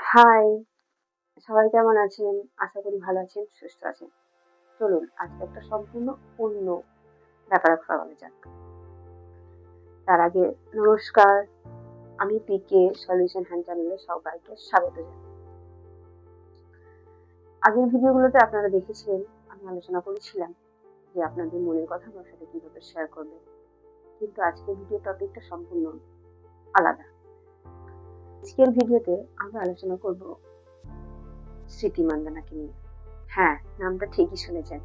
High! সবাই কেমন আছেন? আশা করি ভালো আছেন, সুস্থ আছেন। চলুন আজকে একটা সম্পূর্ণ অন্য ব্যাপারে কথা বলা যাক। তার আগে নমস্কার, আমি পিকে সলিউশন হ্যান্ড চ্যানেলে সবাইকে স্বাগত জানাই। আগের ভিডিওগুলোতে আপনারা দেখেছিলেন আমি আলোচনা করেছিলাম যে আপনাদের মনের কথা আমার সাথে কিভাবে শেয়ার করবেন। কিন্তু আজকের ভিডিও টপিকটা সম্পূর্ণ আলাদা। আজকের ভিডিওতে আমরা আলোচনা করব স্মৃতি মান্দানাকে নিয়ে। হ্যাঁ, নামটা ঠিকই শুনেছেন।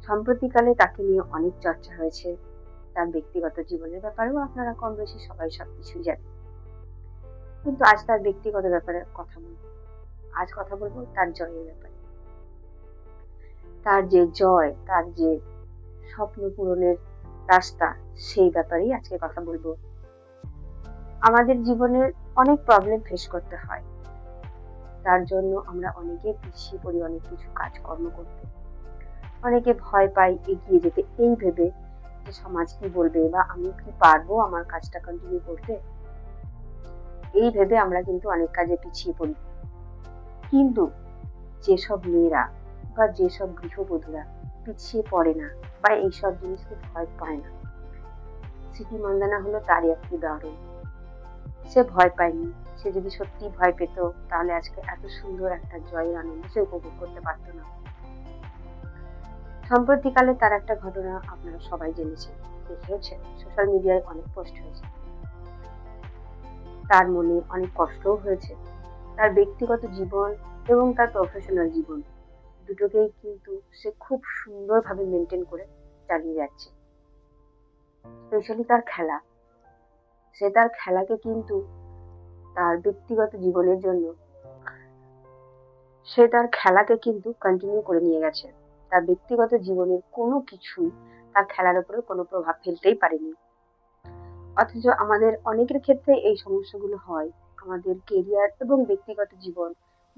সম্প্রতিকালে তাকে নিয়ে অনেক চর্চা হয়েছে। তার ব্যক্তিগত জীবনের ব্যাপারেও আপনারা কম বেশি সবাই সবকিছুই জানেন। কিন্তু আজ তার ব্যক্তিগত ব্যাপারে কথা বলবো। আজ কথা বলবো তার জয়ের ব্যাপারে। তার যে জয়, তার যে স্বপ্ন পূরণের রাস্তা, সেই ব্যাপারেই আজকে কথা বলবো। আমাদের জীবনের অনেক প্রবলেম ফেস করতে হয়। তার জন্য আমরা অনেকে পিছিয়ে পড়ি অনেক কিছু কাজকর্ম করতে। অনেকে ভয় পাই এগিয়ে যেতে এই ভেবে যে সমাজ কি বলবে বা আমি কি পারবো আমার কাজটা কন্টিনিউ করতে। এই ভেবে আমরা কিন্তু অনেক কাজে পিছিয়ে পড়ি। কিন্তু যেসব মেয়েরা বা যেসব গৃহবধূরা পিছিয়ে পড়ে না বা এইসব জিনিসকে ভয় পায় না, স্মৃতি মান্দানা হলো তারই একটি উদাহরণ। সে ভয় পায়নি। সে যদি সত্যি ভয় পেত তাহলে আজকে এত সুন্দর একটা জয়ের আনন্দ সে উপভোগ করতে পারতো না। সম্প্রতিকালে তার একটা ঘটনা আপনারা সবাই জেনেছেন, দেখেওছেন, সোশ্যাল মিডিয়ায় অনেক পোস্ট হয়েছে। তার মনে অনেক কষ্টও হয়েছে। তার ব্যক্তিগত জীবন এবং তার প্রফেশনাল জীবন দুটোকেই কিন্তু সে খুব সুন্দরভাবে মেনটেন করে চালিয়ে যাচ্ছে। স্পেশালি তার খেলা। সে তার খেলাকে কিন্তু তার ব্যক্তিগত জীবনের জন্য সে তার খেলাকে কিন্তু কন্টিনিউ করে নিয়ে গেছে। তার ব্যক্তিগত জীবনের কোনো কিছুই তার খেলার উপরে কোনো প্রভাব ফেলতেই পারেনি। অথচ আমাদের অনেকের ক্ষেত্রে এই সমস্যাগুলো হয়। আমাদের কেরিয়ার এবং ব্যক্তিগত জীবন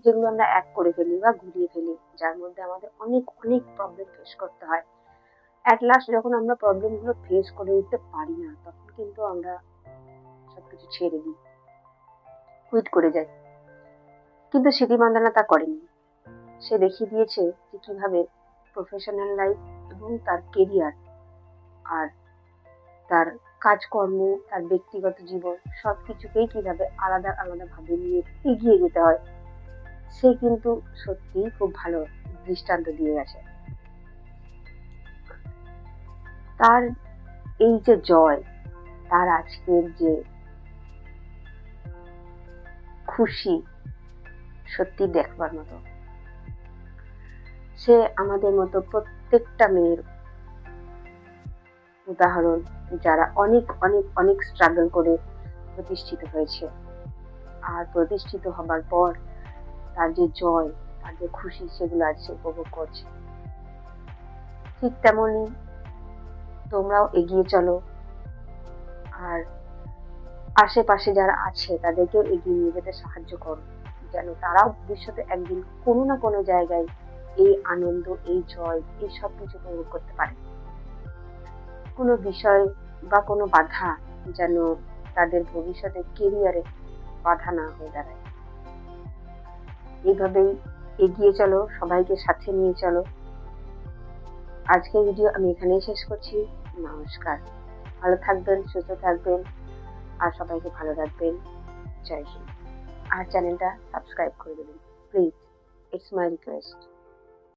যেগুলো আমরা এক করে ফেলি বা ঘুরিয়ে ফেলি, যার মধ্যে আমাদের অনেক অনেক প্রবলেম ফেস করতে হয়। অ্যাট লাস্ট যখন আমরা প্রবলেমগুলো ফেস করে উঠতে পারি না, তখন কিন্তু আমরা সবকিছু ছেড়ে দিই, কুইট করে যাই। কিন্তু স্মৃতি মান্দানা তা করেনি। সে দেখিয়ে দিয়েছে যে কিভাবে প্রফেশনাল লাইফ এবং তার কেরিয়ার আর তার কাজকর্ম, তার ব্যক্তিগত জীবন সবকিছুকেই কিভাবে আলাদা আলাদা ভাবে নিয়ে এগিয়ে যেতে হয়। সে কিন্তু সত্যিই খুব ভালো দৃষ্টান্ত দিয়ে গেছে। তার এই যে জয়, তার আজকের যে খুশি, সত্যি দেখবার মতো। সে আমাদের মতো প্রত্যেকটা মেয়ের উদাহরণ, যারা অনেক অনেক অনেক স্ট্রাগল করে প্রতিষ্ঠিত হয়েছে। আর প্রতিষ্ঠিত হবার পর তার যে জয়, তার যে খুশি, সেগুলো আজ সে উপভোগ করছে। ঠিক তেমনই তোমরাও এগিয়ে চলো, আর আশেপাশে যারা আছে তাদেরকেও এগিয়ে নিয়ে যেতে সাহায্য করো, যেন তারাও ভবিষ্যতে একদিন কোনো না কোনো জায়গায় এই আনন্দ, এই জয়, এই সব কিছু উপভোগ করতে পারে। কোনো বিষয় বা কোনো বাধা যেন তাদের ভবিষ্যতে কেরিয়ারে বাধা না হয়ে দাঁড়ায়। এইভাবেই এগিয়ে চলো, সবাইকে সাথে নিয়ে চলো। আজকের ভিডিও আমি এখানেই শেষ করছি। নমস্কার। ভালো থাকবেন, সুস্থ থাকবেন, আর সবাইকে ভালো রাখবেন। জয় হিন্দ। আর চ্যানেলটা সাবস্ক্রাইব করে দেবেন প্লিজ, ইটস মাই রিকোয়েস্ট।